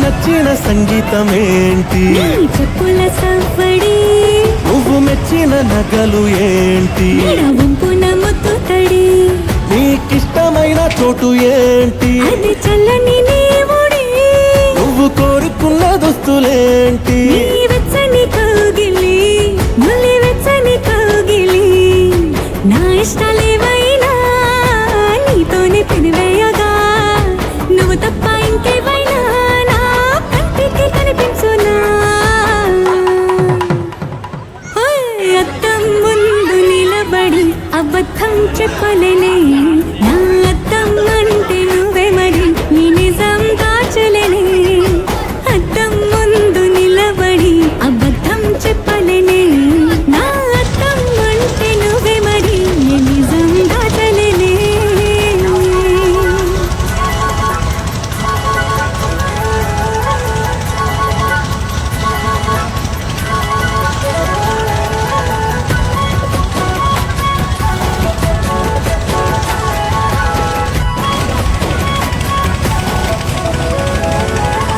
నచ్చిన సంగీతమేంటి చెప్పుల సవ్వడి నువ్వు మెచ్చిన నగలు ఏంటి వంపున ముత్తు తడి నీకిష్టమైన చోటు ఏంటి అది చల్లని నీవుడి నువ్వు కోరుకున్న దుస్తులేంటి వెచ్చని కౌగిలి నులి వెచ్చని కౌగిలి నా ఇష్టాలేవైనా నీతోనే పెనివేయగా నువ్వు తప్ప ఇంకేవైనా నా కంటికి కనిపించునా అద్దం ముందు నిలబడి అబద్ధం చెప్పలేనే నా అద్దం అంటే నువ్వే మరి నీ నిజం దాచలేనే అద్దం ముందు నిలబడి అబద్ధం చెప్పలేనే నా అద్దం అంటే నువ్వే మరి నీ నిజం దాచలేనే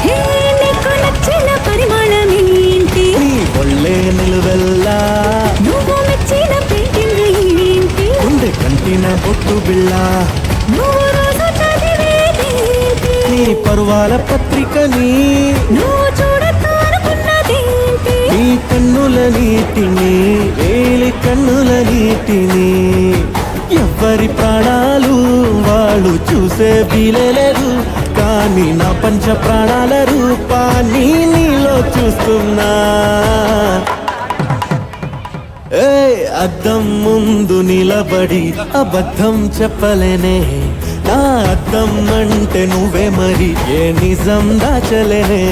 హే నీకు నచ్చిన పరిమాణమేంటి నీ ఒళ్ళే నిలువెల్లా నువ్వు మెచ్చిన పెయింటింగ్ ఏంటి గుండె కంటిన బొట్టు బిళ్ళ నువ్వు రోజు చదివేదేంటి నీ పర్వాల పత్రికని నువ్వు చూడతానుకున్నదేంటి నీ కన్నుల నీటిని వేలి కన్నుల నీటిని ఎవ్వరి ప్రాణాలు వాళ్ళు చూసే వీలేదు కానీ నా పంచ ప్రాణాల రూపాన్ని నీలో చూస్తున్నా ఏ అద్దం ముందు నిలబడి అబద్ధం చెప్పలేనే నా అద్దం అంటే నువ్వే మరి ఏ నిజం దాచలేనే